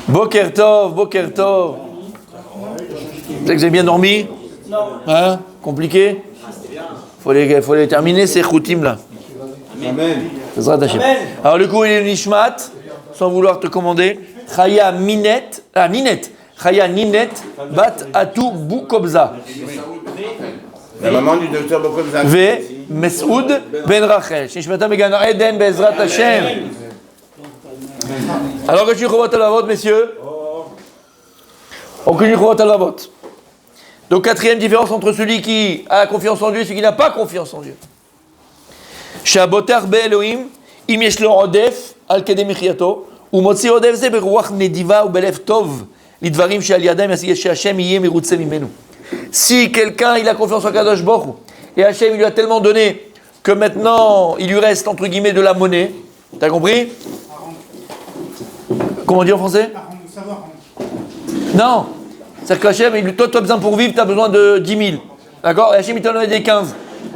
Boker Tov, Boker Tov. Vous avez bien dormi? Non. Hein? Compliqué? Faut les terminer ces choutim là. Amen. Amen. Alors le coup il est Nishmat, sans vouloir te commander. Chaya Ninet, Chaya Ninet, Bat Atou Boukobza. La maman du docteur Bokobza. Ve Mesoud Ben Rachel. Shishmata Megan Eden Bezrat Hashem. Alors que tu Chovat Alavot, messieurs. On connaît Chovat Alavot. Donc quatrième différence entre celui qui a confiance en Dieu et celui qui n'a pas confiance en Dieu. Shabotar be Elohim, im yesh lo odef al kedei michyato, umotzi odef ze beruach nediva ubelev tov, lidvarim she'al yadayim Hashem yeh mirutze mimenu. Si quelqu'un il a confiance en Kadosh Baruch Hu, et Hashem il lui a tellement donné que maintenant il lui reste entre guillemets de la monnaie, t'as compris? Comment on dit en français? Non, c'est-à-dire qu'Hachem, toi tu as besoin pour vivre, tu as besoin de 10 000, d'accord? Et Hachem il t'en donne des 15.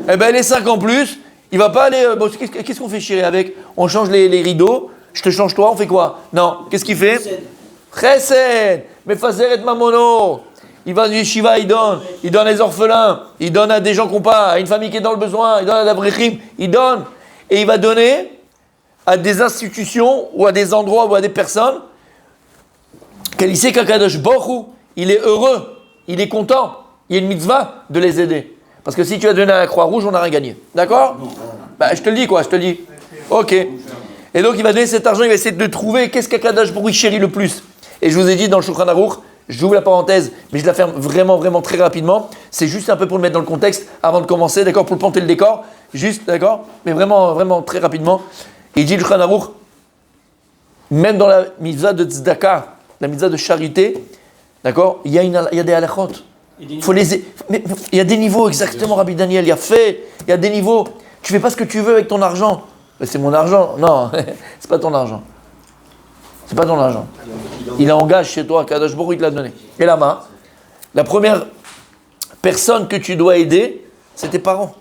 Eh bien les 5 en plus, il va pas aller. Bon, qu'est-ce qu'on fait chérie avec? On change les rideaux, je te change toi, on fait quoi? Non, qu'est-ce qu'il fait? Chesed, Mefazer et Mamono. Il va du yeshiva, il donne à les orphelins, il donne à des gens qui n'ont pas, à une famille qui est dans le besoin, il donne à l'Abrechim, il donne. Et il va donner à des institutions ou à des endroits ou à des personnes qu'il sait qu'Akadosh Baruch Hu, il est heureux, il est content, il y a une mitzvah de les aider. Parce que si tu as donné à la Croix-Rouge, on n'a rien gagné. D'accord? Bah, je te le dis quoi, je te le dis. Ok. Et donc il va donner cet argent, il va essayer de trouver qu'est-ce qu'Akadosh Baruch Hu chérit le plus. Et je vous ai dit dans le Shulchan Aruch, j'ouvre la parenthèse, mais je la ferme vraiment très rapidement. C'est juste un peu pour le mettre dans le contexte avant de commencer, d'accord, pour planter le décor. Juste, d'accord, mais vraiment très rapidement. Il dit le Shulchan Aruch, même dans la mitzvah de tzedaka, la mitzvah de charité, d'accord, il y a des halachot. Il y a des niveaux, exactement, Rabbi Daniel. Il y a des niveaux. Tu fais pas ce que tu veux avec ton argent. Mais c'est mon argent. Non, c'est pas ton argent. C'est pas ton argent. Il engage chez toi, Kadosh Baruch Hu, il te l'a donné. Et là-bas, la première personne que tu dois aider, c'est tes parents.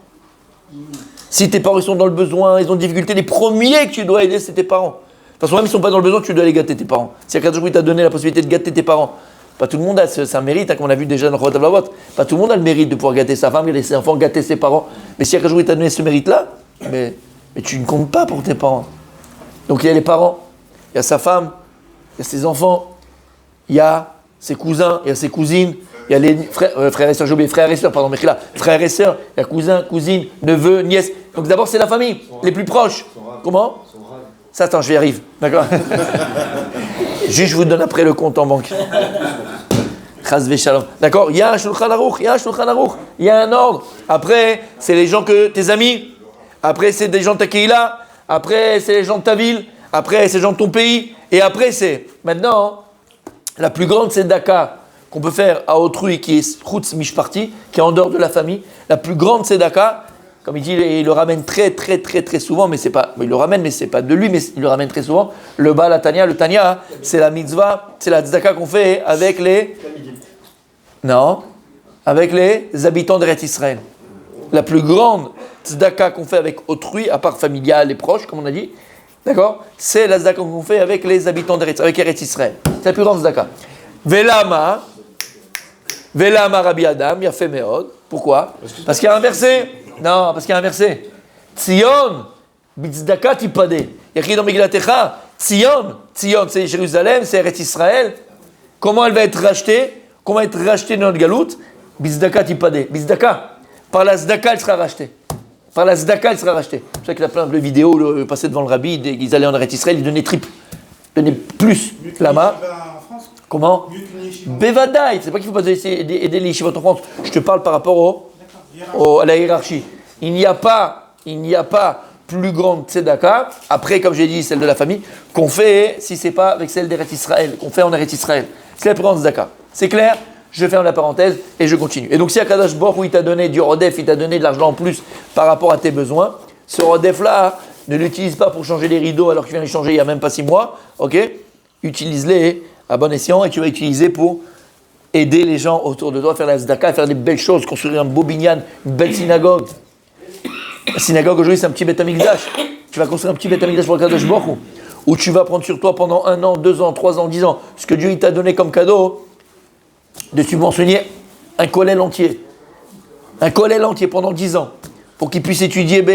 Si tes parents sont dans le besoin, ils ont des difficultés, les premiers que tu dois aider, c'est tes parents. Parce que même s'ils ne sont pas dans le besoin, tu dois les gâter, tes parents. Si Kadosh Baruch Hu t'a donné la possibilité de gâter tes parents, pas tout le monde a ça mérite, comme on a vu déjà dans le Chovat Alavot. Pas tout le monde a le mérite de pouvoir gâter sa femme, gâter ses enfants, gâter ses parents. Mais si Akadosh Baruch Hu t'a donné ce mérite-là, mais tu ne comptes pas pour tes parents. Donc il y a les parents, il y a sa femme, il y a ses enfants, il y a ses cousins, il y a ses cousines, il y a les frères et sœurs, j'ai oublié, frères et sœurs, pardon, frères et sœurs, il y a cousins, cousines, neveux, nièces. Donc d'abord c'est la famille, les plus proches. Comment? Ça, attends, je y arrive, d'accord. Juste, je vous donne après le compte en banque. Chas v'shalom. D'accord? Il y a un Shulchan Aruch, il y a un ordre. Après, c'est les gens que tes amis. Après, c'est des gens de ta Keïla. Après, c'est les gens de ta ville. Après, c'est les gens de ton pays. Et après, c'est maintenant la plus grande tzedaka qu'on peut faire à autrui, qui est Chutz Mishparti, qui est en dehors de la famille. La plus grande tzedaka, comme il dit, il le ramène très souvent, mais c'est pas, il le ramène, mais c'est pas de lui, mais il le ramène très souvent. Le Baal HaTanya, le Tanya, c'est la mitzvah, c'est la tzedaka qu'on fait avec avec les habitants d'Eretz Israël. La plus grande tzedaka qu'on fait avec autrui, à part familial et proche, comme on a dit, d'accord, c'est la tzedaka qu'on fait avec les habitants d'Eretz, avec Eretz Israël. C'est la plus grande tzedaka. Velama Rabbi Adam, il a fait Meod. Pourquoi? Parce qu'il y a un verset. Non, parce qu'il y a un verset. Tzion, bitzdaka tipade. Il y a écrit dans Megillah, Tzion, c'est Jérusalem, c'est Eretz Israël. Comment elle va être rachetée? Comment être rachetée dans notre galoute? Bitzdaka tipade. Bitzdaka. Par la zdaka, elle sera rachetée. Par la zdaka, elle sera rachetée. C'est pour ça qu'il y a plein de vidéos passées devant le rabbi, ils allaient en Eretz Israël, ils donnaient triple. Ils donnaient plus là-bas. Comment? Bevadaï. C'est pas qu'il ne faut pas aider les yeshivot en France. Je te parle par rapport à la hiérarchie. Il n'y a pas plus grande tzedaka, après, comme j'ai dit, celle de la famille, qu'on fait, si ce n'est pas avec celle d'Eretz Israël, qu'on fait en Eretz Israël. C'est la plus grande tzedaka. C'est clair? Je ferme la parenthèse et je continue. Et donc, si Akadosh Baruch Hu, il t'a donné du rodef, il t'a donné de l'argent en plus par rapport à tes besoins, ce rodef-là, ne l'utilise pas pour changer les rideaux alors que tu viens les changer il n'y a même pas 6 mois, ok? Utilise-les à bon escient et tu vas utiliser pour aider les gens autour de toi à faire la tzedaka, à faire des belles choses, construire un beau binyan, une belle synagogue. La synagogue aujourd'hui c'est un petit Beth Amikdash. Tu vas construire un petit Beth Amikdash pour le Kadosh Baruch Hu. où tu vas prendre sur toi pendant 1 an, 2 ans, 3 ans, 10 ans, ce que Dieu il t'a donné comme cadeau, de subventionner un collège entier. Un collège entier pendant 10 ans, pour qu'il puisse étudier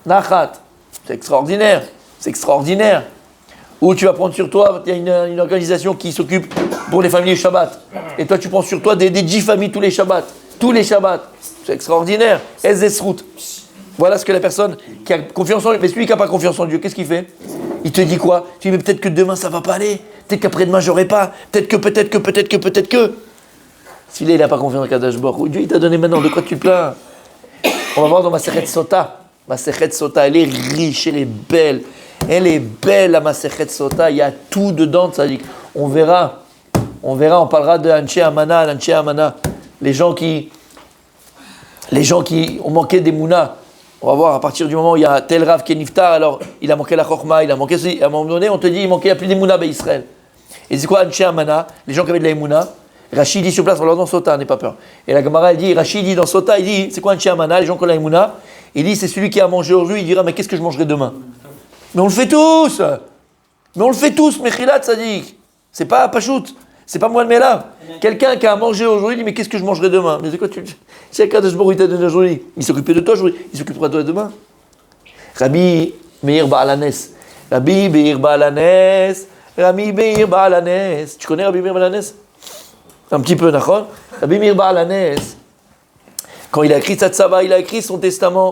Nachat. C'est extraordinaire, c'est extraordinaire. Ou tu vas prendre sur toi, il y a une organisation qui s'occupe pour les familles Shabbat. Et toi, tu prends sur toi des 10 familles tous les Shabbats. Tous les Shabbats. C'est extraordinaire. Ezesrout. Voilà ce que la personne qui a confiance en Dieu. Mais celui qui n'a pas confiance en Dieu, qu'est-ce qu'il fait? Il te dit quoi? Tu dis, mais peut-être que demain, ça ne va pas aller. Peut-être qu'après-demain, j'aurai pas. Peut-être que. Si là, il n'a pas confiance en Kadosh Baruch Hu, Dieu, il t'a donné maintenant. De quoi tu te plains? On va voir dans Masechet Sota. Masechet Sota, elle est riche, elle est belle. Elle est belle, la Masechet Sota. Il y a tout dedans, ça dit. On verra, on parlera de Anshe Amana. Les gens qui ont manqué des Mouna. On va voir, à partir du moment où il y a tel Rav qui est Niftar, alors il a manqué la Chokhma, il a manqué ceci. À un moment donné, on te dit, il manquait plus des Mouna à Israël. Et c'est quoi Anshe Amana? Les gens qui avaient de la Mouna. Rachid dit sur place, on leur dit dans Sota, n'aie pas peur. Et la Gemara, elle dit, Rachid dit dans Sota, il dit, c'est quoi Anshe Amana? Les gens qui ont la Mouna. Il dit, c'est celui qui a mangé aujourd'hui, il dira, mais qu'est-ce que je mangerai demain? Mais on le fait tous, Mechilat Tzadik. C'est pas Pachout, c'est pas moi le Mela. Quelqu'un qui a mangé aujourd'hui dit mais qu'est-ce que je mangerai demain? Mais c'est quoi tu dis? C'est Kadosh Baruch Hu t'a donné aujourd'hui. Il s'occupait de toi aujourd'hui, il s'occupera de toi demain. Rabbi Meir Baalanes. Tu connais Rabbi Meir Baalanes? Un petit peu, d'accord? Rabbi Meir Baalanes, quand il a écrit Tzatzava, il a écrit son testament.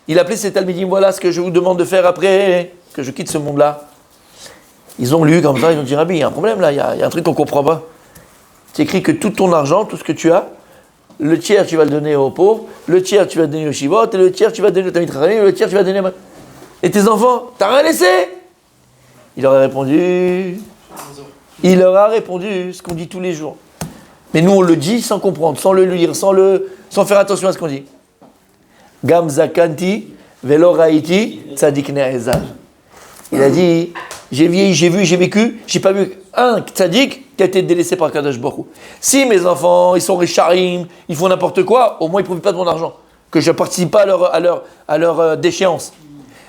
Il a appelé ses Talmidim, voilà ce que je vous demande de faire après que je quitte ce monde-là. Ils ont lu comme ça, ils ont dit, Rabbi, il y a un problème là, il y a un truc qu'on ne comprend pas. Tu écris que tout ton argent, tout ce que tu as, le tiers tu vas le donner aux pauvres, le tiers tu vas le donner aux Shivot, et le tiers tu vas le donner au Tamid Chachamim, le tiers tu vas le donner à... Et tes enfants, t'as rien laissé? Il leur a répondu ce qu'on dit tous les jours. Mais nous on le dit sans comprendre, sans le lire, sans faire attention à ce qu'on dit. Gam zakanti velo raiti tzadik ne'ezal. Il a dit, j'ai vieilli, j'ai vu, j'ai vécu, j'ai pas vu un tzadik qui a été délaissé par Kadosh Baruch Hu. Si mes enfants, ils sont richarim, ils font n'importe quoi, au moins ils ne profitent pas de mon argent, que je ne participe pas à leur déchéance.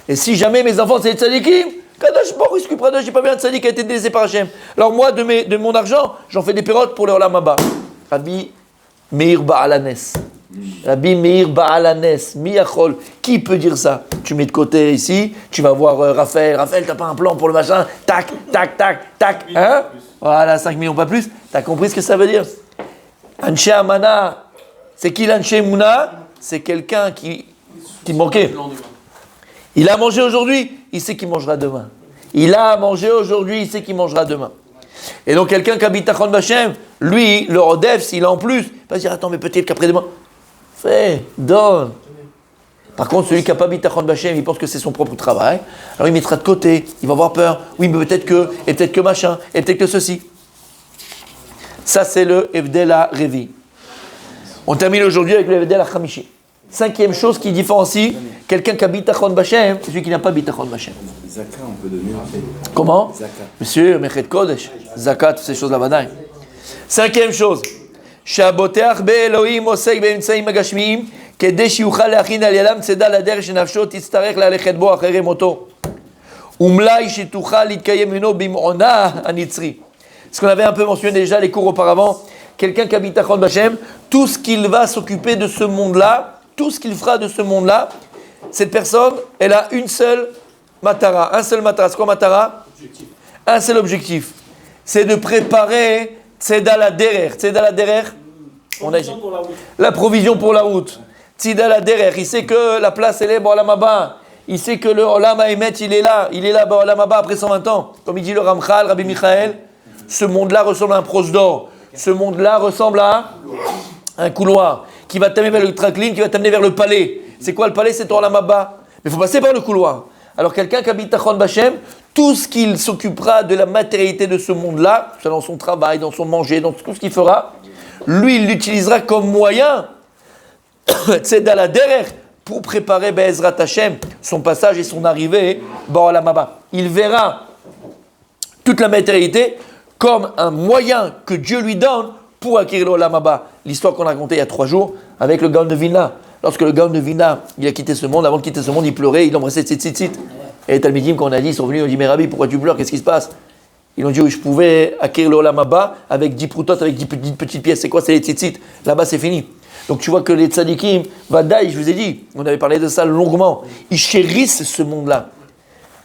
Et si jamais mes enfants c'est des tzadikim, Kadosh Baruch Hu il s'occupera d'eux, j'ai pas vu un tzadik qui a été délaissé par Hachem. Alors moi, de mon argent, j'en fais des pérotes pour le Olam Haba. Rabbi Meir Baalanes. Rabbi Meir Baalanes, Miyachol, qui peut dire ça? Tu mets de côté ici, tu vas voir Raphaël, t'as pas un plan pour le machin, tac, hein? Voilà, 5 millions, pas plus. T'as compris ce que ça veut dire? Anshe Amana, c'est qui l'Anshe Mouna? C'est quelqu'un qui manquait. Il a mangé aujourd'hui, il sait qu'il mangera demain. Il a mangé aujourd'hui, il sait qu'il mangera demain. Et donc quelqu'un qui habite à Chon Bachem, lui, le Rodef, s'il a en plus, il va se dire, attends, mais peut-être qu'après-demain, fais, donne. Par contre, celui qui n'a pas bitachon b'Hashem, il pense que c'est son propre travail. Alors il mettra de côté, il va avoir peur. Oui, mais peut-être que, et peut-être que machin, et peut-être que ceci. Ça, c'est le Evdel HaRevi. On termine aujourd'hui avec le Evdel HaChamishi. 5e chose qui différencie quelqu'un qui a bitachon b'Hashem et celui qui n'a pas bitachon b'Hashem. Zaka, on peut donner. Comment? Zaka. Monsieur, Mechet Kodesh, Zaka, toutes ces choses là-bas. 5e chose. שהבוטח באלוהים עוסק באמצעים הגשמיים כדי שיוכל להכין על ידם צידה לדרך שנפשו תצטרך ללכת בו אחרי מותו ומלאי שתוכל להתקיים ממנו במעונה הנצרי. Ce qu'on avait un peu mentionné déjà les cours auparavant, quelqu'un qui habite à Chon Bachem, tout ce qu'il va s'occuper de ce monde-là, tout ce qu'il fera de ce monde-là, cette personne, elle a une seule matara, un seul matara. C'est quoi matara? Un seul objectif, c'est de préparer Tzeda la derer. Tzeda la derer, on a la provision pour la route. Tzeda la derer, il sait que la place elle est Olam Haba. Il sait que le Olam Haemet il est là Olam Haba après 120 ans. Comme il dit le Ramchal, Rabbi Michael, ce monde-là ressemble à un proche d'or. Ce monde-là ressemble à un couloir qui va t'amener vers le traklin, qui va t'amener vers le palais. C'est quoi le palais? C'est ton Olam Haba. Mais il faut passer par le couloir. Alors quelqu'un qui habite à Chon Bachem, tout ce qu'il s'occupera de la matérialité de ce monde-là, dans son travail, dans son manger, dans tout ce qu'il fera, lui, il l'utilisera comme moyen, c'est dans la derrière, pour préparer Be'ezrat Hashem, son passage et son arrivée, Olam Haba. Il verra toute la matérialité comme un moyen que Dieu lui donne pour acquérir l'Olam Haba. L'histoire qu'on a racontée il y a 3 jours avec le Gaon de Vilna. Lorsque le Gaon de Vilna, il a quitté ce monde, avant de quitter ce monde, il pleurait, il embrassait Tzitzit. Et les Talmidim, quand on a dit, ils sont venus, ils ont dit, mais Rabbi, pourquoi tu pleures? Qu'est-ce qui se passe? Ils ont dit, oui, je pouvais acquérir le Olam Haba avec 10 proutotes, avec 10 petites pièces. C'est quoi? C'est les tzitzit. Là-bas, c'est fini. Donc tu vois que les tzadikim, Vadaï, je vous ai dit, on avait parlé de ça longuement, ils chérissent ce monde-là.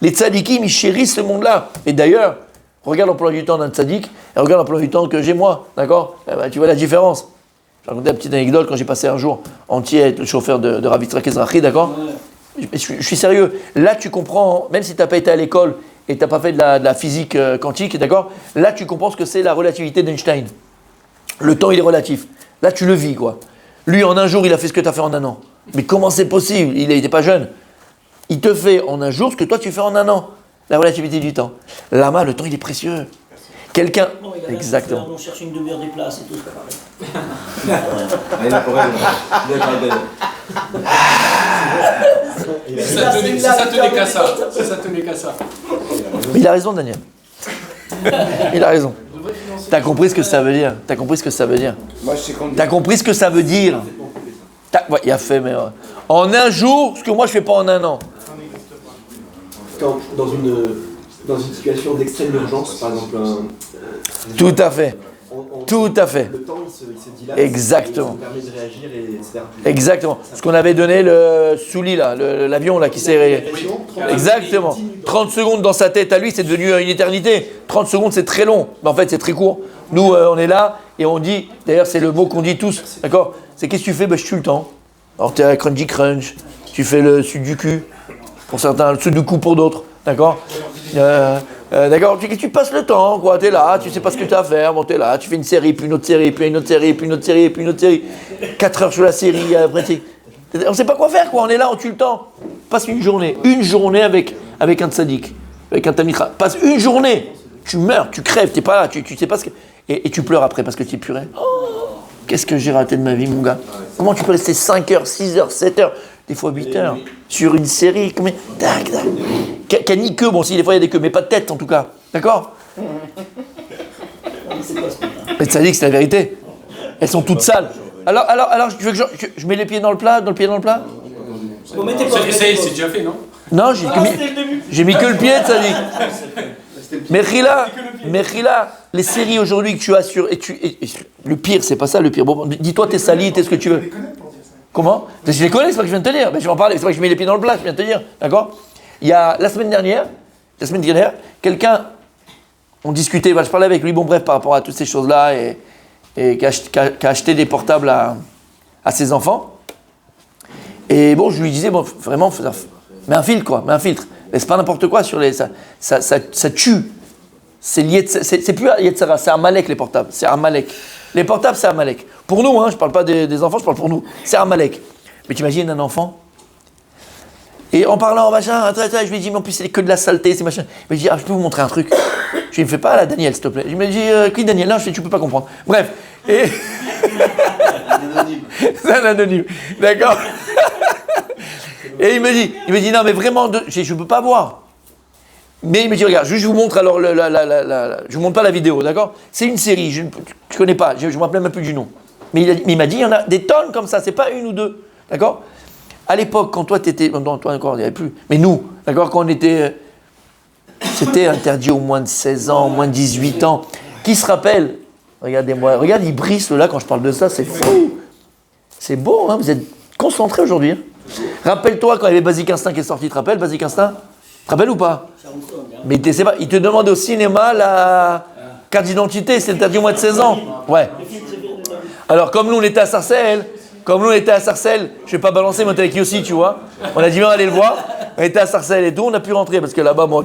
Les tzadikim, ils chérissent ce monde-là. Et d'ailleurs, regarde l'emploi du temps d'un tzadik et regarde l'emploi du temps que j'ai moi, d'accord? Tu vois la différence. J'ai raconté une petite anecdote quand j'ai passé un jour entier avec le chauffeur de Rav Yitzhak Ezrachi, d'accord? Je suis sérieux. Là, tu comprends, même si tu n'as pas été à l'école et tu n'as pas fait de la physique quantique, d'accord? Là, tu comprends ce que c'est la relativité d'Einstein. Le temps, il est relatif. Là, tu le vis, quoi. Lui, en un jour, il a fait ce que tu as fait en un an. Mais comment c'est possible? Il n'était pas jeune. Il te fait en un jour ce que toi, tu fais en un an. La relativité du temps. Là-bas, le temps, il est précieux. Quelqu'un... Bon, Exactement. on cherche une demi-heure des places et tout, c'est pas pareil. Si ça tenait qu'à ça. Si ça tenait qu'à ça. Mais il a raison, Daniel. Il a raison. T'as compris ce que ça veut dire. T'as compris ce que ça veut dire. Moi, je sais qu'on T'as compris ce que ça veut dire. Ouais, il a fait, mais... en un jour, ce que moi, je fais pas en un an. Quand, dans une situation d'extrême urgence, par exemple, Tout à fait. Tout à fait. le temps il se dilate, Exactement. et ça permet de réagir, etc. Exactement. Ce qu'on avait donné le Souli, là, l'avion là, qui s'est... Exactement. 30 secondes dans sa tête à lui, c'est devenu une éternité. 30 secondes, c'est très long. Mais en fait, c'est très court. Nous, on est là et on dit, d'ailleurs, c'est le mot qu'on dit tous, d'accord? C'est qu'est-ce que tu fais? Ben, je tue le temps. Alors, tu es à Crunchy Crunch, tu fais le sudoku, pour certains, le sudoku pour d'autres, d'accord? D'accord, tu passes le temps, quoi, t'es là, tu sais pas ce que tu as à faire, bon, t'es là, tu fais une série, puis une autre série, puis une autre série, puis une autre série, puis une autre série. 4 heures sur la série, après, on sait pas quoi faire, quoi, on est là, on tue le temps. Passe une journée avec un tzaddik, avec un tamitra. Passe une journée, tu meurs, tu crèves, t'es pas là, tu sais pas ce que... Et tu pleures après parce que tu es puré. Oh, qu'est-ce que j'ai raté de ma vie, mon gars? Comment tu peux rester 5 heures, 6 heures, 7 heures, des fois 8 heures, sur une série, combien? Tac, tac. Qui a ni queue, bon, si des fois il y a des queues, mais pas de tête en tout cas, d'accord? Mais ça dit que c'est la vérité. Elles sont toutes sales. Alors, tu veux que je mets les pieds dans le plat, Bon, mettez pas. C'est déjà fait, non? Non, j'ai mis que le pied, ça dit. Mais Khila, les séries aujourd'hui que tu as sur... le pire, c'est pas ça le pire. Bon, dis-toi, t'es sali, t'es ce que tu veux. Comment? Je les connais, c'est pas que je viens de te dire. Mais je vais en parler, c'est pas que je mets les pieds dans le plat, je viens de te dire. D'accord? Il y a la semaine dernière, quelqu'un, on discutait, je parlais avec lui, bon bref, par rapport à toutes ces choses-là, et qui a acheté des portables à ses enfants. Et bon, je lui disais, bon, vraiment, mets un filtre, quoi, mets un filtre. Laisse pas n'importe quoi sur les... Ça tue. C'est lié, c'est plus Yetzara, c'est Amalek les portables, c'est Amalek. Les portables, c'est Amalek. Pour nous, hein, je parle pas des enfants, je parle pour nous. C'est Amalek. Mais tu imagines un enfant? Et en parlant, machin, je lui dis, mais en plus, c'est que de la saleté, c'est machin. Il me dit, je peux vous montrer un truc. Je lui me fais pas là, Daniel, s'il te plaît. Il me dit, qui Daniel? Non, je fais, tu peux pas comprendre. Bref. Et... c'est un anonyme. D'accord. Et il me dit, non, mais vraiment, je peux pas voir. Mais il me dit, regarde, je vous montre alors, je vous montre pas la vidéo, d'accord? C'est une série, je connais pas, je me rappelle même plus du nom. Mais il m'a dit, il y en a des tonnes comme ça, c'est pas une ou deux, d'accord? À l'époque, quand toi t'étais, non, toi encore, il n'y avait plus, mais nous, d'accord, quand on était, c'était interdit au moins de 16 ans, au moins de 18 ans. Qui se rappelle? Regardez-moi, regarde, il brille là quand je parle de ça, c'est fou. C'est beau, hein, vous êtes concentrés aujourd'hui. Hein. Rappelle-toi quand il y avait Basic Instinct qui est sorti, tu te rappelles, Basic Instinct? Tu te rappelles ou pas? Mais c'est pas, il te demande au cinéma la carte d'identité, c'est interdit au moins de 16 ans. Ouais. Alors comme nous on était à Sarcelles, je vais pas balancer, mais on était avec Yossi, tu vois. On a dit viens aller le voir. On était à Sarcelles et tout, on a pu rentrer parce que là-bas, bon,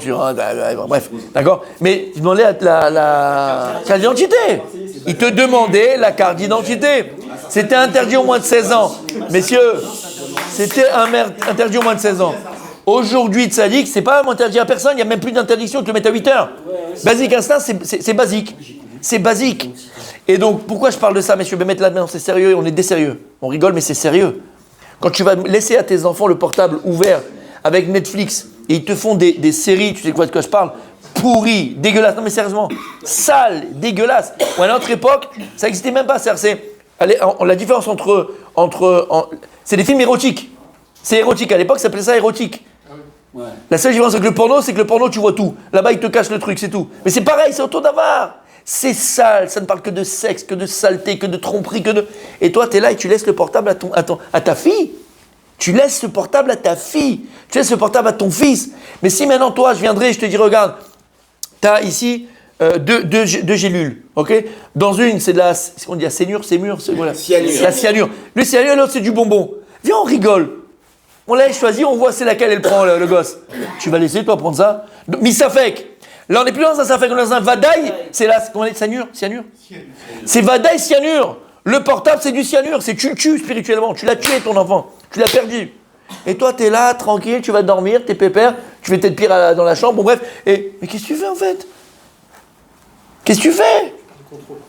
bref, d'accord. Mais tu demandais la carte d'identité. Il te demandait la carte d'identité. C'était interdit au moins de 16 ans. Messieurs, c'était interdit au moins de 16 ans. Aujourd'hui, Tzadik, c'est pas interdit à personne, il n'y a même plus d'interdiction de le mettre à 8 heures. Basic Instinct, c'est basique. C'est basique. Et donc, pourquoi je parle de ça, messieurs? Mettre là-dedans, c'est sérieux, on est des sérieux. On rigole, mais c'est sérieux. Quand tu vas laisser à tes enfants le portable ouvert avec Netflix, et ils te font des séries, tu sais quoi de quoi je parle, pourries, dégueulasses, non mais sérieusement, sales, dégueulasses. Ou à notre époque, ça n'existait même pas. La différence entre c'est des films érotiques. C'est érotique. À l'époque, ça s'appelait ça érotique. Ouais. La seule différence avec le porno, c'est que le porno, tu vois tout. Là-bas, il te cache le truc, c'est tout. Mais c'est pareil, c'est autour d'avare. C'est sale, ça ne parle que de sexe, que de saleté, que de tromperie, que de... Et toi, tu es là et tu laisses le portable à ta fille. Tu laisses le portable à ta fille. Tu laisses le portable à ton fils. Mais si maintenant, toi, je viendrais et je te dis, regarde, tu as ici deux gélules, ok? Dans une, c'est de la... C'est qu'on dit la cyanure, c'est mûr, c'est voilà. Cyanure. La cyanure. Le cyanure, l'autre, c'est du bonbon. Viens, on rigole. On l'a choisi, on voit c'est laquelle elle prend, le gosse. Tu vas laisser, toi, prendre ça. Misafek. Là, on n'est plus dans un safek, on est dans un vadaï. C'est là, comment on dit, cyanure? C'est vadaï, cyanure. Le portable, c'est du cyanure. C'est tu le tues spirituellement. Tu l'as tué, ton enfant. Tu l'as perdu. Et toi, tu es là, tranquille, tu vas dormir, t'es pépère. Tu fais peut-être pire dans la chambre. Bon, bref. Mais qu'est-ce que tu fais, en fait? Qu'est-ce que tu fais?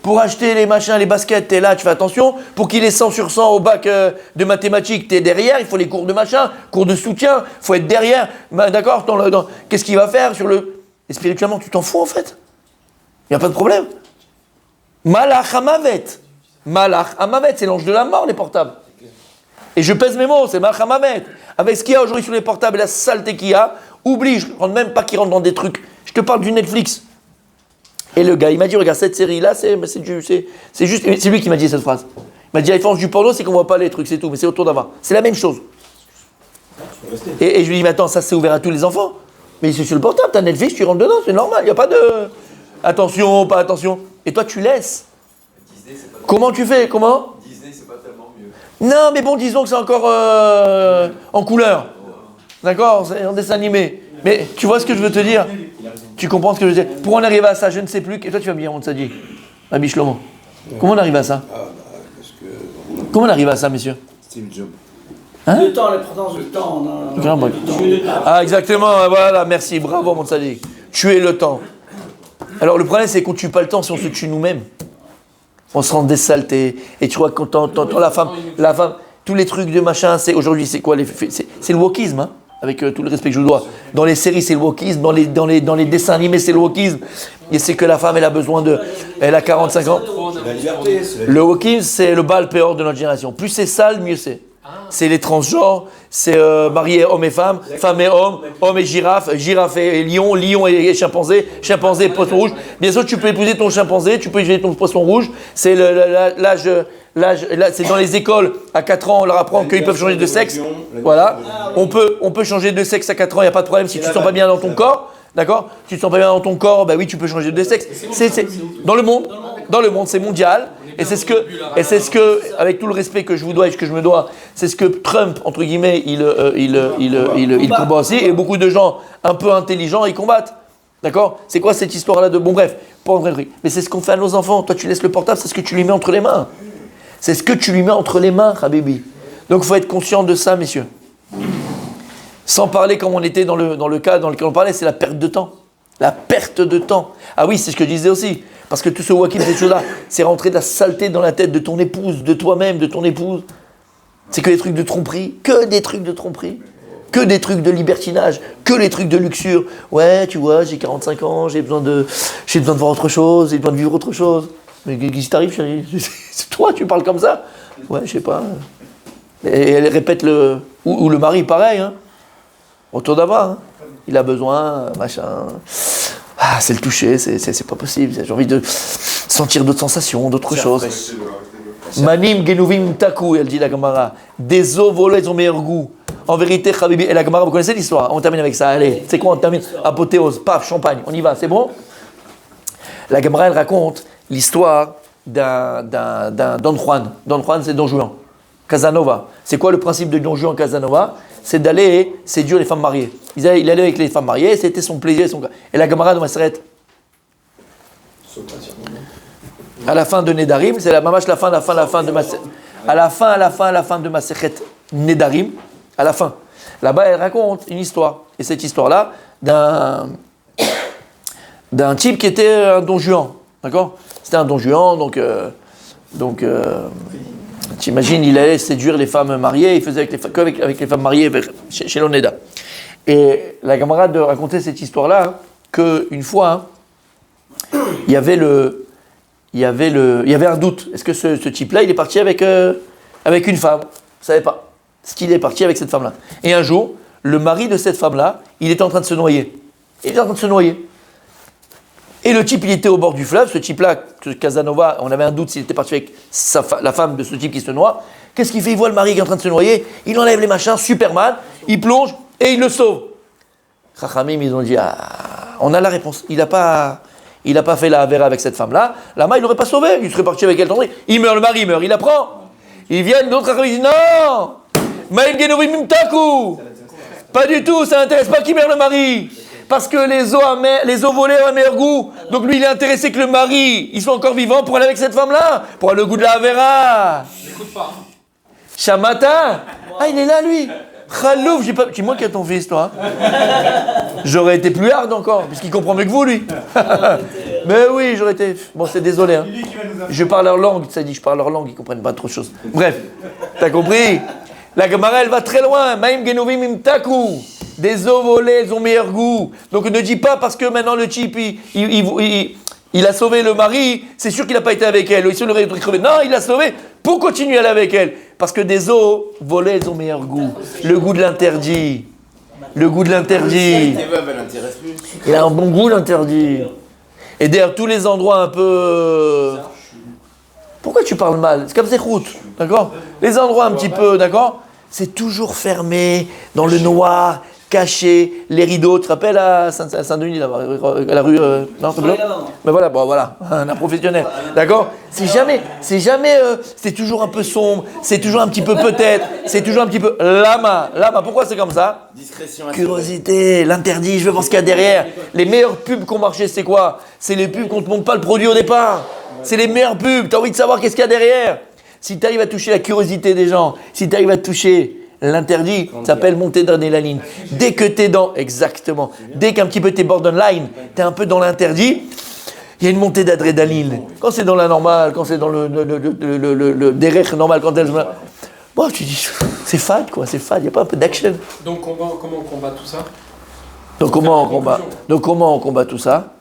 Pour acheter les machins, les baskets, t'es là, tu fais attention. Pour qu'il ait 100 sur 100 au bac de mathématiques, t'es derrière. Il faut les cours de machin, cours de soutien. Il faut être derrière. D'accord? Qu'est-ce qu'il va faire sur le... Et spirituellement, tu t'en fous, en fait. Il n'y a pas de problème. Malach Hamavet. Malach Hamavet, c'est l'ange de la mort, les portables. Et je pèse mes mots, c'est Malach Hamavet. Avec ce qu'il y a aujourd'hui sur les portables et la saleté qu'il y a, oublie, je ne rentre même pas qu'il rentre dans des trucs. Je te parle du Netflix. Et le gars, il m'a dit, regarde, cette série-là, c'est juste... C'est lui qui m'a dit cette phrase. Il m'a dit, la différence du porno, c'est qu'on ne voit pas les trucs, c'est tout. Mais c'est autour d'avant. C'est la même chose. Et je lui dis, mais attends, ça c'est ouvert à tous les enfants. Mais c'est sur le portable, t'as Netflix, tu rentres dedans, c'est normal, il n'y a pas de... Attention, pas attention. Et toi, tu laisses. Disney, comment tu fais? Comment? Disney, c'est pas tellement mieux. Non, mais bon, disons que c'est encore en couleur. D'accord? C'est en dessin animé. Mais tu vois ce que je veux te dire? Tu comprends ce que je veux dire? Pour en arriver à ça, je ne sais plus. Et toi, tu vas me dire, on t'a dit. Rabbi Shlomo. Comment on arrive à ça? Comment on arrive à ça, messieurs? Steve Jobs. Hein? Le temps, l'importance du temps. Ah, exactement, voilà, merci, bravo, mon sadique. Tuer le temps. Alors, le problème, c'est qu'on ne tue pas le temps si on se tue nous-mêmes. On se rend des saletés. Et tu vois, quand t'entends la femme, tous les trucs de machin, c'est aujourd'hui, c'est quoi? C'est le wokisme, hein, avec tout le respect que je vous dois. Dans les séries, c'est le wokisme. Dans les dessins animés, c'est le wokisme. Et c'est que la femme, elle a besoin de... Elle a 45 ans. La liberté, Le wokisme, c'est le bal péor de notre génération. Plus c'est sale, mieux c'est. C'est les transgenres, c'est marié homme et femme et homme et girafe, girafe et lion, lion et chimpanzé, chimpanzé et poisson rouge. Bien sûr, tu peux épouser ton chimpanzé, tu peux épouser ton poisson rouge. C'est l'âge, c'est dans les écoles, à 4 ans, on leur apprend qu'ils peuvent changer de sexe. Voilà. On peut changer de sexe à 4 ans, il n'y a pas de problème si tu ne te sens pas bien dans ton corps. D'accord? Tu te sens pas bien dans ton corps, bah oui, tu peux changer de sexe. C'est dans le monde, c'est mondial. Et c'est ce que, avec tout le respect que je vous dois et que je me dois, c'est ce que Trump, entre guillemets, il combat aussi. Et beaucoup de gens un peu intelligents, ils combattent. D'accord? C'est quoi cette histoire-là de... Bon, bref, pas en vrai truc. Mais c'est ce qu'on fait à nos enfants. Toi, tu laisses le portable, c'est ce que tu lui mets entre les mains. C'est ce que tu lui mets entre les mains, Habibi. Donc, il faut être conscient de ça, messieurs. Sans parler comme on était dans le cas dans lequel on parlait, c'est la perte de temps. La perte de temps. Ah oui, c'est ce que je disais aussi. Parce que tout ce wakim, ces choses-là, c'est rentrer de la saleté dans la tête de ton épouse, de toi-même, de ton épouse. C'est que des trucs de tromperie, que des trucs de tromperie, que des trucs de libertinage, que les trucs de luxure. Ouais, tu vois, j'ai 45 ans, j'ai besoin de voir autre chose, j'ai besoin de vivre autre chose. Mais qu'est-ce qui t'arrive, chérie? C'est toi, tu parles comme ça? Ouais, je sais pas. Et elle répète ou le mari, pareil, hein. Autour d'avant, hein. Il a besoin, machin. Ah, c'est le toucher, c'est pas possible. J'ai envie de sentir d'autres sensations, d'autres choses. Manim genuvim taku, elle dit la Gemara. Des eaux volées, ils ont meilleur goût. En vérité, Habibi, et la Gemara, vous connaissez l'histoire? On termine avec ça, allez. C'est quoi, on termine? Apothéose, paf, champagne, on y va, c'est bon? La Gemara, elle raconte l'histoire d'un Don Juan. Don Juan, c'est Don Juan. Casanova. C'est quoi le principe de Don Juan Casanova? C'est d'aller séduire les femmes mariées. Il allait avec les femmes mariées, c'était son plaisir. Et la Gemara de Maseret, à la fin de Nedarim, c'est la mamache, la fin de Maseret. À la fin de Maseret Nedarim, à la fin. Là-bas, elle raconte une histoire. Et cette histoire-là, d'un type qui était un Don Juan. D'accord? C'était un Don Juan, donc t'imagines, il allait séduire les femmes mariées, il faisait avec les femmes mariées chez l'Oneda. Et la camarade de raconter cette histoire-là, hein, qu'une fois, hein, il y avait un doute. Est-ce que ce type-là, il est parti avec une femme? On ne savait pas. Est-ce qu'il est parti avec cette femme-là? Et un jour, le mari de cette femme-là, il était en train de se noyer. Il était en train de se noyer. Et le type, il était au bord du fleuve. Ce type-là, Casanova, on avait un doute s'il était parti avec la femme de ce type qui se noie. Qu'est-ce qu'il fait? Il voit le mari qui est en train de se noyer. Il enlève les machins, Superman. Il plonge et il le sauve. Chachamim, ils ont dit, on a la réponse. Il n'a pas fait la Avera avec cette femme-là. Là-bas, il n'aurait pas sauvé. Il serait parti avec elle. Il meurt, le mari il meurt. Il apprend. Ils viennent, d'autres Chachamim, ils disent, non, Maïm Genovim Mimtaku. Pas du tout, ça n'intéresse pas qui meurt le mari. Parce que les os volés ont un meilleur goût. Donc lui, il est intéressé que le mari, il soit encore vivant pour aller avec cette femme-là. Pour avoir le goût de la Avera. N'écoute pas. Shamata. Ah, il est là, lui. Khalouf, c'est moi qui ai ton fils, toi. J'aurais été plus hard encore, puisqu'il comprend mieux que vous, lui. Mais oui, j'aurais été... Bon, c'est désolé. Hein. Je parle leur langue, ça dit, je parle leur langue, ils comprennent pas trop de choses. Bref, t'as compris? La Gemara, elle va très loin. Maïm genovim imtaku. Des os volés, ils ont meilleur goût. Donc ne dis pas parce que maintenant le type, il a sauvé le mari, c'est sûr qu'il n'a pas été avec elle. Il aurait été crevé. Non, il l'a sauvé pour continuer à aller avec elle. Parce que des os volés, ils ont meilleur goût. Le goût de l'interdit. Le goût de l'interdit. Tes veuves, elle n'intéresse plus. Il a un bon goût, l'interdit. Et d'ailleurs, tous les endroits un peu... Pourquoi tu parles mal? C'est comme ces routes, d'accord? Les endroits un petit peu, d'accord? C'est toujours fermé, dans le noir, caché, les rideaux. Tu te rappelles à Saint-Denis, là, à la rue... non, c'est mais voilà, bon, voilà, un professionnel, d'accord? C'est toujours un peu sombre, c'est toujours un petit peu peut-être, c'est toujours un petit peu... Lama, pourquoi c'est comme ça? Discrétion. Curiosité, l'interdit, je veux voir ce qu'il y a derrière. Les meilleures pubs qu'on marchait, c'est quoi? C'est les pubs qu'on ne te montre pas le produit au départ. C'est les meilleures pubs, tu as envie de savoir qu'est-ce qu'il y a derrière. Si tu arrives à toucher la curiosité des gens, si tu arrives à toucher l'interdit, ça s'appelle monter d'adrénaline. Dès que tu es dans, exactement, dès qu'un petit peu tu es borderline, tu es un peu dans l'interdit, il y a une montée d'adrénaline. Quand c'est dans la normale, quand c'est dans le derrière normal, quand elle... Bon, tu dis, c'est fade quoi, c'est fade, il n'y a pas un peu d'action. Donc comment on combat tout ça? Donc comment on combat tout ça?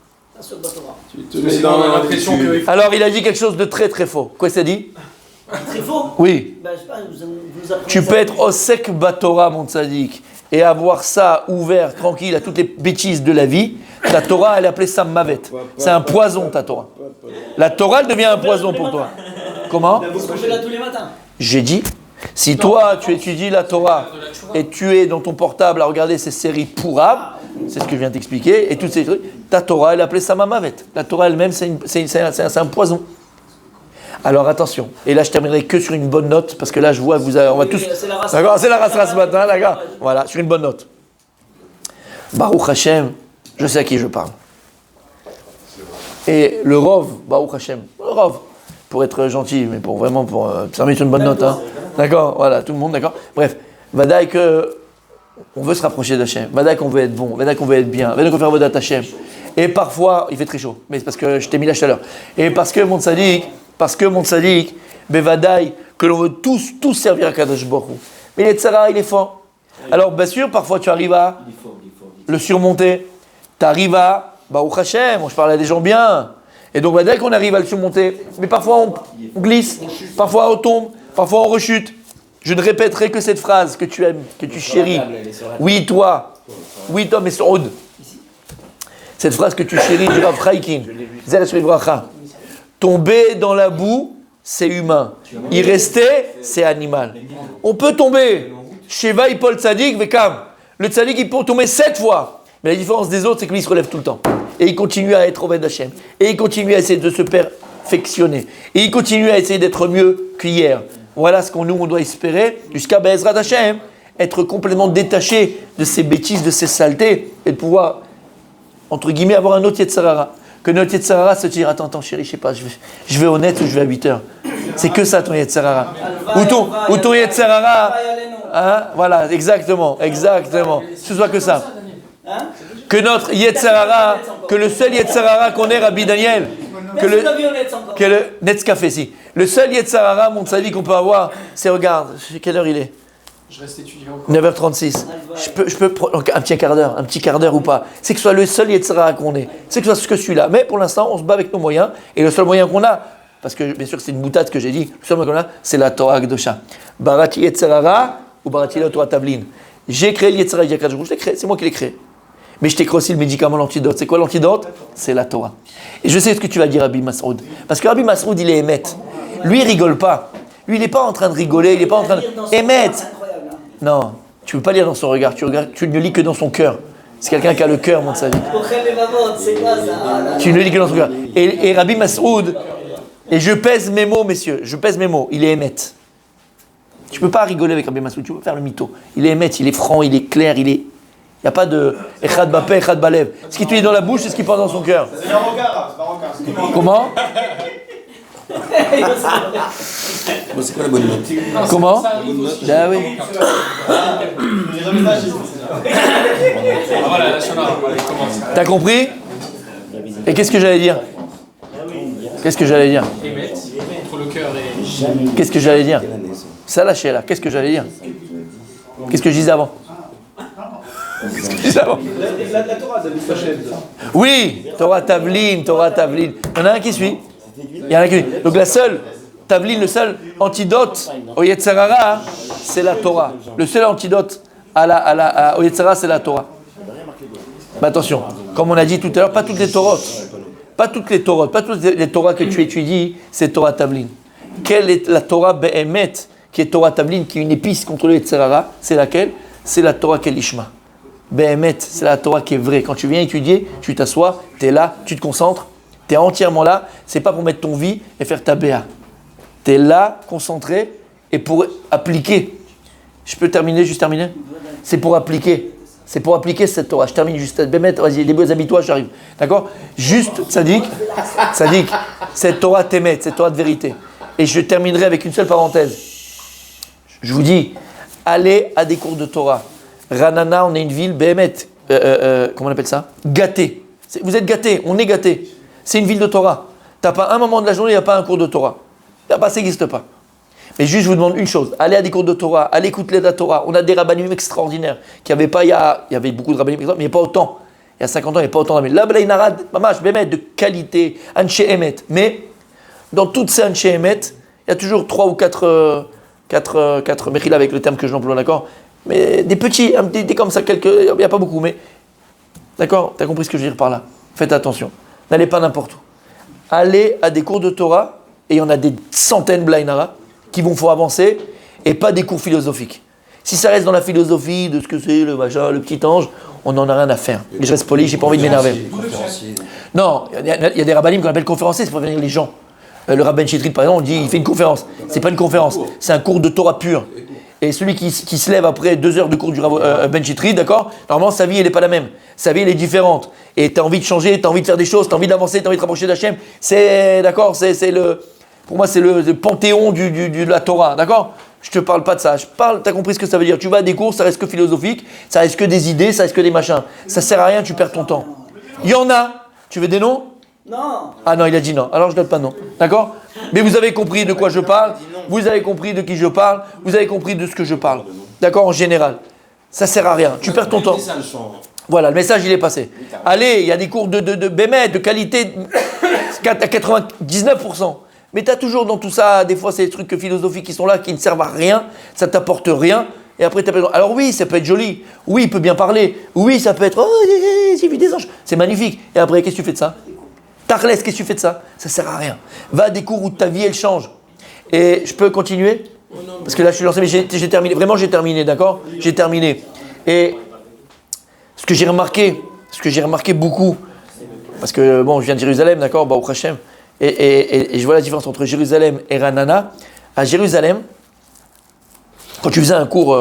Sinon, on a l'impression que... Alors il a dit quelque chose de très très faux. Quoi ça dit? Très faux. Oui. Ben, je sais pas, vous apprenez Tu ça. peux être au sec batora, mon tzaddik, et avoir ça ouvert, tranquille, à toutes les bêtises de la vie. Ta Torah, elle est appelée ça mavet. C'est un poison, ta Torah. La Torah, elle devient un poison pour toi. Comment? Vous se couchez là tous les matins. J'ai dit, si toi, tu étudies la Torah et tu es dans ton portable à regarder ces séries pourrables, c'est ce que je viens de t'expliquer, et toutes ces trucs, ta Torah, elle est appelée ça mavet. La Torah elle-même, c'est un poison. Alors attention, et là je terminerai que sur une bonne note, parce que là je vois que on va tous... C'est la race. D'accord, c'est la race ce matin, d'accord. Voilà, sur une bonne note. Baruch Hashem, je sais à qui je parle. Et le Rov, Baruch Hashem, le Rov, pour être gentil, mais pour vraiment, ça met sur une bonne note, hein. D'accord, voilà, tout le monde, d'accord. Bref, Vadaï que on veut se rapprocher d'Hachem, Vadaï qu'on veut être bon, Vadaï qu'on veut être bien, Vadaï qu'on veut faire Vodat Hachem. Et parfois, il fait très chaud, mais c'est parce que je t'ai mis la chaleur. Et parce que mon tzaddik, Bevadaï, que l'on veut tous servir à Kadosh Baruch Hu. Mais les tzara, il est fort. Alors, bien sûr, parfois tu arrives à le surmonter. Tu arrives à Baruch Hashem, je parle à des gens bien. Et donc, dès qu'on arrive à le surmonter, mais parfois on glisse, parfois on tombe, parfois on rechute. Je ne répéterai que cette phrase que tu aimes, que tu chéris. Oui, toi, mais sur Aude. Cette phrase que tu chéris du Rav Chaikin. Tomber dans la boue, c'est humain. Y rester, c'est animal. On peut tomber. Sheva Paul Tzadik, Vekam. Le Tzadik, il peut tomber 7 fois. Mais la différence des autres, c'est que lui, il se relève tout le temps. Et il continue à être Oved Hashem. Et il continue à essayer de se perfectionner. Et il continue à essayer d'être mieux qu'hier. Voilà ce qu'on nous, on doit espérer jusqu'à Be'ezrat Hashem. Être complètement détaché de ces bêtises, de ces saletés. Et de pouvoir, entre guillemets, avoir un autre Yetzirara. Que notre Yetzirara se dire, attends chérie, je sais pas, je vais au net ou je vais à 8 heures. C'est que ça ton Yetzirara. Ou ton Yetzirara. Hein? Voilà, exactement. Ce soit que ça. Que notre Yetzirara, que le seul Yetzirara qu'on ait, Rabbi Daniel, que le Netzcafé, si. Le seul Yetzirara, mon savi, qu'on peut avoir, c'est, regarde, quelle heure il est? Je reste étudiant encore. 9h36. Je peux prendre un petit quart d'heure ou pas. C'est que ce soit le seul Yetzirah qu'on ait. C'est que ce soit ce que celui-là. Mais pour l'instant, on se bat avec nos moyens. Et le seul moyen qu'on a, parce que bien sûr c'est une boutade que j'ai dit, le seul moyen qu'on a, c'est la Torah Kedosha. Barati Yetzirah ou Barati la Torah Tavlin. J'ai créé le Yetzirah, je l'ai créé, c'est moi qui l'ai créé. Mais je t'ai créé aussi le médicament, l'antidote. C'est quoi l'antidote? C'est la Torah. Et je sais ce que tu vas dire, Rabbi Masroud. Parce que Rabbi Masroud, il est émette. Lui, il rigole pas. Lui, il n'est pas en train de rigoler, il n'est pas en train de... Émette. C'est incroyable. Hein. Non, tu ne peux pas lire dans son regard, tu ne lis que dans son cœur. C'est quelqu'un qui a le cœur, mon sa vie. C'est quoi ça? Tu ne lis que dans son cœur. Et Rabbi Masroud, et je pèse mes mots, messieurs, je pèse mes mots, il est émette. Tu ne peux pas rigoler avec Rabbi Masroud, tu peux faire le mytho. Il est émette, il est franc, il est clair, il est... Il n'y a pas de Echad Bapé, Echad Balev. Ce qui te dit dans la bouche, c'est ce qui passe dans son cœur. C'est marocain, c'est marocain. Comment? Bon, c'est quoi la bonne note? Comment? Ah oui. J'ai jamais ça chez Ah voilà, là, sur là, on commence. T'as compris? Et qu'est-ce que j'allais dire? Qu'est-ce que j'allais dire? Émettre entre le cœur et... Qu'est-ce que j'allais dire? Ça lâché là. Qu'est-ce que j'allais dire? Qu'est-ce que je disais avant? Qu'est-ce que je disais avant? La Torah, David Sachem. Oui, Torah Tavlin, Torah Tavlin. Il y en a un qui suit. Il y en a un qui suit. Donc la seule, Tavlin, le seul antidote au Yetzirah, c'est la Torah. Le seul antidote au Yetzirah, c'est la Torah. Mais attention, comme on a dit tout à l'heure, pas toutes les Torotes. Pas toutes les Torotes, pas toutes les Torahs que tu étudies, c'est Torah Tavlin. Quelle est la Torah Be'emet, qui est Torah Tavlin, qui est une épice contre le Yetzirah? C'est laquelle? C'est la Torah Kelishma. Be'emet, c'est la Torah qui est vraie. Quand tu viens étudier, tu t'assois, tu es là, tu te concentres, tu es entièrement là. C'est pas pour mettre ton vie et faire ta BA. Tu es là, concentré, et pour appliquer. Je peux terminer, juste terminer? C'est pour appliquer. C'est pour appliquer cette Torah. Je termine juste. Be'emet, vas-y, habille-toi, j'arrive. D'accord? Juste, Tzadik, cette Torah t'émet, cette Torah de vérité. Et je terminerai avec une seule parenthèse. Je vous dis, allez à des cours de Torah. Ranana, on est une ville, Behemet, comment on appelle ça? Gâtée. Vous êtes gâtés, on est gâtés. C'est une ville de Torah. T'as pas un moment de la journée, il n'y a pas un cours de Torah. Ça n'existe pas. Mais juste, je vous demande une chose. Allez à des cours de Torah, allez écouter la Torah. On a des rabbanim extraordinaires qui n'avaient pas, il y avait beaucoup de rabbanim, mais il n'y a pas autant. Il y a 50 ans, il n'y a pas autant de rabbanim. Là, il y a mamash, Behemet, de qualité, Anshe Emet. Mais, dans toutes ces Anshe Emet, il y a toujours 3 ou 4 Mechila avec le terme que je l'emploie, d'accord? Mais des petits, des comme ça, quelques, il n'y a pas beaucoup, mais d'accord, tu as compris ce que je veux dire par là. Faites attention, n'allez pas n'importe où. Allez à des cours de Torah, et il y en a des centaines Blainara, qui vont faire avancer, et pas des cours philosophiques. Si ça reste dans la philosophie de ce que c'est, le machin, le petit ange, on n'en a rien à faire. Et je reste poli, j'ai pas envie de m'énerver. Non, il y a des rabbinim qu'on appelle conférenciers, c'est pour venir les gens. Le rabbin Chitrit, par exemple, on dit il fait une conférence. C'est pas une conférence, c'est un cours de Torah pur. Et celui qui se lève après 2 heures de cours du Ben Chitrit, d'accord, normalement sa vie elle n'est pas la même. Sa vie elle est différente. Et tu as envie de changer, tu as envie de faire des choses, tu as envie d'avancer, tu as envie de rapprocher d'Hachem. C'est, d'accord, pour moi c'est le panthéon de la Torah, d'accord? Je te parle pas de ça. Tu as compris ce que ça veut dire. Tu vas à des cours, ça reste que philosophique, ça reste que des idées, ça reste que des machins. Ça sert à rien, tu perds ton temps. Il y en a. Tu veux des noms? Non. Ah non, il a dit non. Alors je donne pas de nom. D'accord? Mais vous avez compris de quoi je parle. Vous avez compris de qui je parle. Vous avez compris de ce que je parle. D'accord? En général. Ça sert à rien. Tu perds ton temps. Voilà, le message il est passé. Allez, il y a des cours de Bémet, de qualité à 99%. Mais tu as toujours dans tout ça, des fois c'est des trucs philosophiques qui sont là, qui ne servent à rien. Ça t'apporte rien. Et après, tu as... Alors oui, ça peut être joli. Oui, il peut bien parler. Oui, ça peut être... Oh, j'ai vu des anges. C'est magnifique. Et après, qu'est-ce que tu fais de ça? Tarles, qu'est-ce que tu fais de ça? Ça sert à rien. Va à des cours où ta vie, elle change. Et je peux continuer? Parce que là, je suis lancé, mais j'ai terminé. Vraiment, j'ai terminé, d'accord? J'ai terminé. Et ce que j'ai remarqué beaucoup, parce que, bon, je viens de Jérusalem, d'accord? Bah, au Hachem. Et je vois la différence entre Jérusalem et Ranana. À Jérusalem, quand tu faisais un cours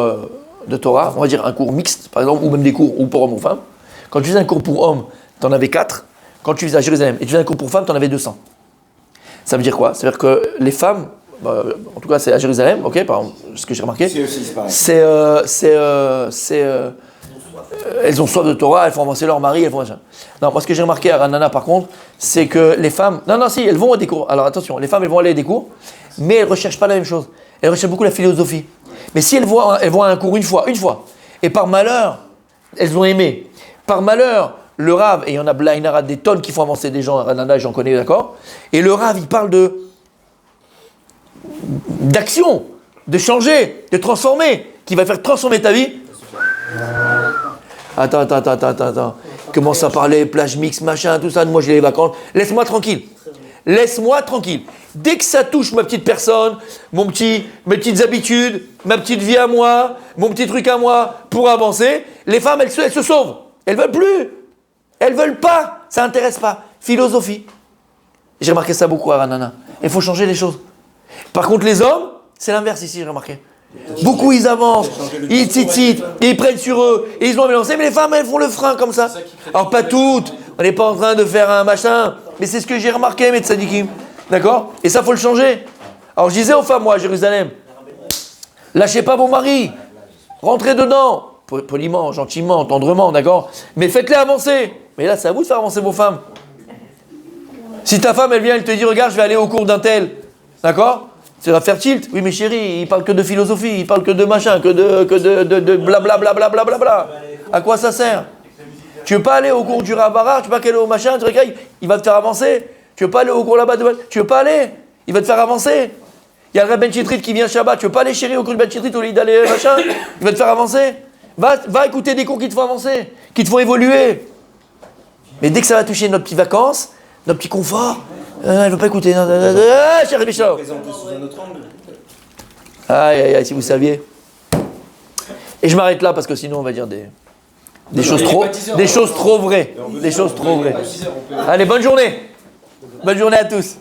de Torah, on va dire un cours mixte, par exemple, ou même des cours ou pour hommes ou femmes, quand tu faisais un cours pour hommes, tu en avais 4. Quand tu faisais à Jérusalem et tu faisais un cours pour femmes, tu en avais 200. Ça veut dire quoi? Ça veut dire que les femmes, en tout cas c'est à Jérusalem, ok, par exemple, ce que j'ai remarqué, elles ont soif de Torah, elles font avancer leur mari, elles font machin. Non, moi ce que j'ai remarqué à Ranana par contre, c'est que les femmes, si, elles vont à des cours. Alors attention, les femmes elles vont aller à des cours, mais elles ne recherchent pas la même chose. Elles recherchent beaucoup la philosophie. Mais si elles vont à un cours une fois, et par malheur, elles ont aimé, par malheur, le Rav, et il y en a Blainara des tonnes qui font avancer des gens, à Ranana, j'en connais, d'accord? Et le Rav, il parle d'action, de changer, de transformer, qui va faire transformer ta vie. Attends. Commence à parler, plage mix, machin, tout ça. Moi, j'ai les vacances. Laisse-moi tranquille. Laisse-moi tranquille. Dès que ça touche ma petite personne, mes petites habitudes, ma petite vie à moi, mon petit truc à moi, pour avancer, les femmes, elles se sauvent. Elles veulent plus. Elles veulent pas. Ça n'intéresse pas. Philosophie. J'ai remarqué ça beaucoup à Ranana. Il faut changer les choses. Par contre, les hommes, c'est l'inverse ici, j'ai remarqué. Beaucoup, ils avancent, ils tititent, ils prennent sur eux, et ils ont mélangé, mais les femmes, elles font le frein comme ça. Alors, pas toutes, on n'est pas en train de faire un machin, mais c'est ce que j'ai remarqué, mes tzadikim. D'accord? Et ça, faut le changer. Alors, je disais aux femmes, moi, à Jérusalem, lâchez pas vos maris, rentrez dedans, poliment, gentiment, tendrement, d'accord? Mais faites-les avancer. Mais là, c'est à vous de faire avancer vos femmes. Si ta femme, elle vient, elle te dit, regarde, je vais aller au cours d'un tel, d'accord? Ça va faire tilt. Oui, mais chérie, il parle que de philosophie, il parle que de machin, que de blablabla. À quoi ça sert? Tu veux pas aller au cours du Rabbara, tu veux pas aller au machin, tu regardes, il va te faire avancer. Tu veux pas aller au cours là-bas, tu veux pas aller, il va te faire avancer. Il y a le Ben Chitrit qui vient Shabbat, tu veux pas aller chérie au cours du Ben Chitrit au lieu d'aller machin, il va te faire avancer. Va écouter des cours qui te font avancer, qui te font évoluer. Mais dès que ça va toucher notre petite vacances, notre petit confort, elle ne veut pas écouter. Chérie Bichot. Aïe, si vous saviez. Et je m'arrête là parce que sinon on va dire des choses trop vraies. Des choses trop vraies. Allez, bonne journée. Bonne journée à tous.